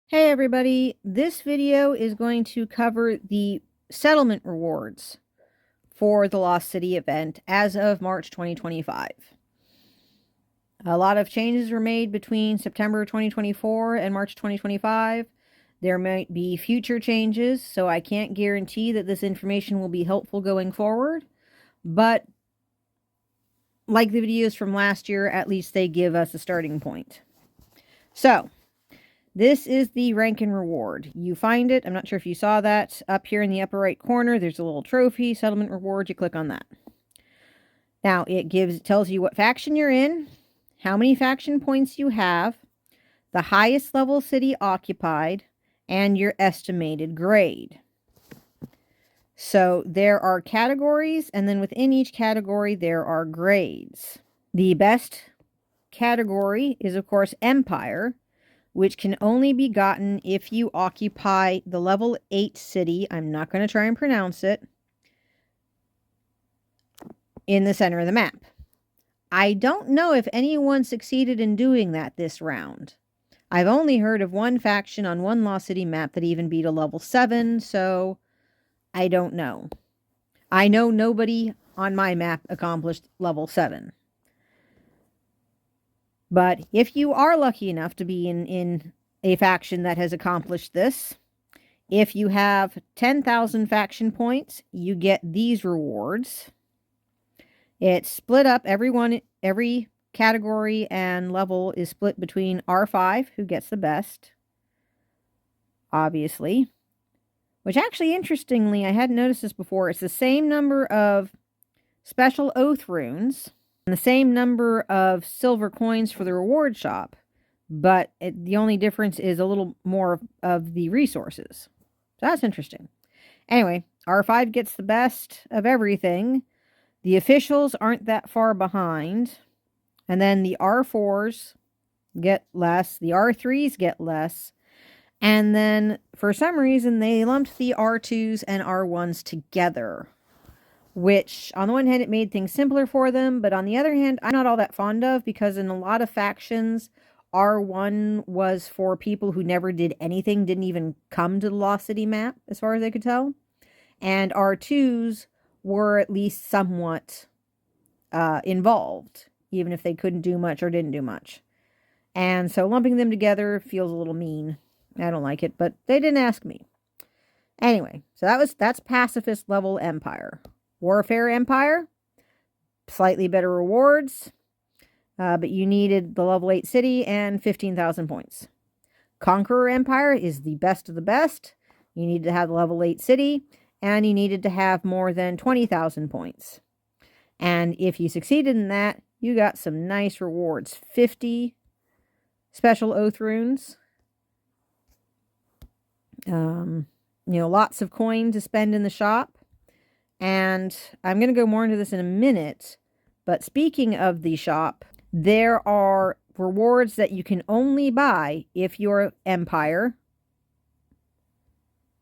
Hey everybody, this video is going to cover the settlement rewards for the Lost City event as of March 2025. A lot of changes were made between September 2024 and March 2025. There might be future changes, so I can't guarantee that this information will be helpful going forward, but like the videos from last year, at least they give us a starting point. So, this is the rank and reward. You find it, I'm not sure if you saw that, up here in the upper right corner, there's a little trophy, settlement reward, you click on that. Now, it tells you what faction you're in, how many faction points you have, the highest level city occupied, and your estimated grade. So there are categories, and then within each category there are grades. The best category is, of course, Empire, which can only be gotten if you occupy the level 8 city, I'm not going to try and pronounce it, in the center of the map. I don't know if anyone succeeded in doing that this round. I've only heard of one faction on one Lost City map that even beat a level 7, so I don't know. I know nobody on my map accomplished level 7. But if you are lucky enough to be in a faction that has accomplished this, if you have 10,000 faction points, you get these rewards. It's split up, every category and level is split between R5, who gets the best, obviously. Which actually, interestingly, I hadn't noticed this before, it's the same number of special oath runes and the same number of silver coins for the reward shop, but the only difference is a little more of the resources. So that's interesting. Anyway, R5 gets the best of everything. The officials aren't that far behind. And then the R4s get less. The R3s get less. And then, for some reason, they lumped the R2s and R1s together, which, on the one hand, it made things simpler for them, but on the other hand, I'm not all that fond of, because in a lot of factions, R1 was for people who never did anything, didn't even come to the Lost City map, as far as I could tell. And R2s were at least somewhat involved, even if they couldn't do much or didn't do much. And so lumping them together feels a little mean. I don't like it, but they didn't ask me. Anyway, so that's Pacifist level Empire. Warfare Empire, slightly better rewards, but you needed the level 8 city and 15,000 points. Conqueror Empire is the best of the best. You need to have the level 8 city, and you needed to have more than 20,000 points. And if you succeeded in that, you got some nice rewards. 50 special oath runes. Lots of coin to spend in the shop. And I'm going to go more into this in a minute. But speaking of the shop, there are rewards that you can only buy if you're Empire.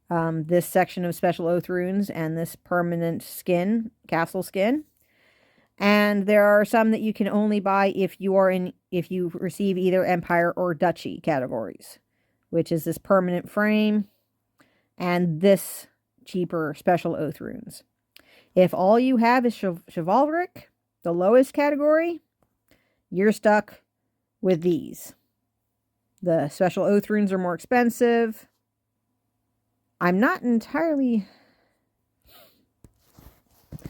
This section of special oath runes and this permanent skin, castle skin. And there are some that you can only buy if you receive either Empire or Duchy categories, which is this permanent frame and this cheaper special oath runes. If all you have is chivalric, the lowest category, you're stuck with these. The special oath runes are more expensive. I'm not entirely...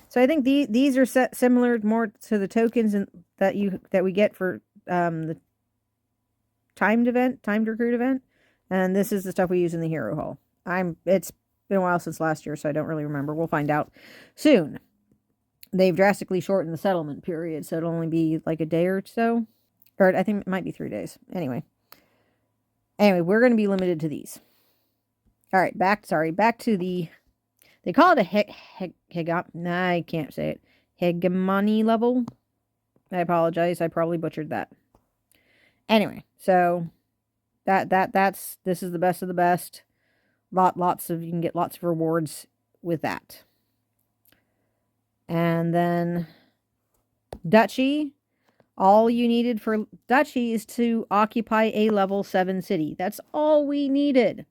So I think these are similar more to the tokens that we get for the timed recruit event, and this is the stuff we use in the hero hall. It's been a while since last year, so I don't really remember. We'll find out soon. They've drastically shortened the settlement period, so it'll only be like a day or so, or I think it might be 3 days. Anyway, we're going to be limited to these. All right, back to the. They call it a I can't say it. Hegemony level. I apologize. I probably butchered that. Anyway, so this is the best of the best. You can get lots of rewards with that. And then Duchy. All you needed for duchy is to occupy a level 7 city. That's all we needed.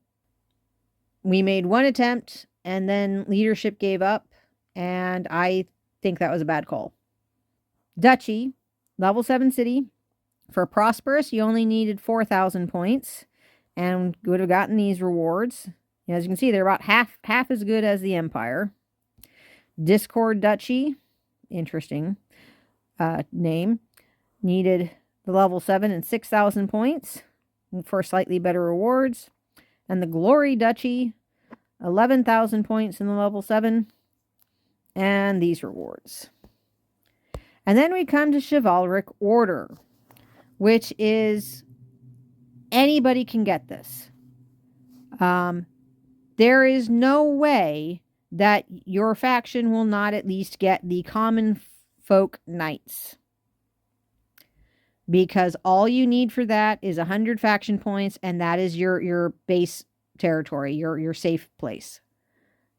We made one attempt, and then leadership gave up, and I think that was a bad call. Duchy, level 7 city. For prosperous, you only needed 4,000 points and would have gotten these rewards. As you can see, they're about half as good as the empire. Discord Duchy, interesting name, needed the level 7 and 6,000 points for slightly better rewards. And the Glory Duchy, 11,000 points in the level 7 and these rewards. And then we come to Chivalric Order, which is anybody can get this. There is no way that your faction will not at least get the Common Folk Knights, because all you need for that is 100 faction points, and that is your base territory, your safe place.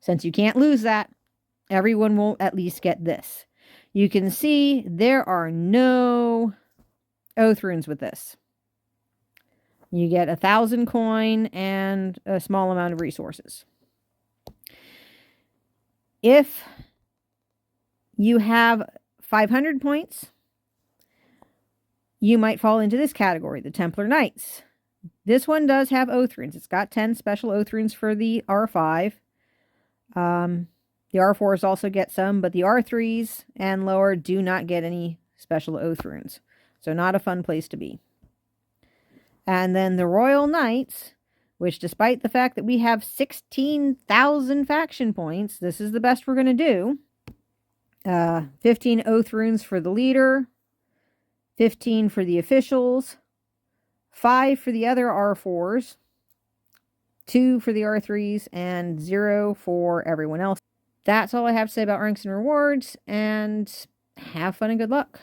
Since you can't lose that, everyone will at least get this. You can see there are no oath runes with this. You get 1,000 coin and a small amount of resources. If you have 500 points, you might fall into this category, the Templar Knights. This one does have oath runes. It's got 10 special oath runes for the R5. The R4s also get some, but the R3s and lower do not get any special oath runes. So not a fun place to be. And then the Royal Knights, which despite the fact that we have 16,000 faction points, this is the best we're going to do. 15 oath runes for the leader, 15 for the officials, 5 for the other R4s, 2 for the R3s, and 0 for everyone else. That's all I have to say about ranks and rewards, and have fun and good luck.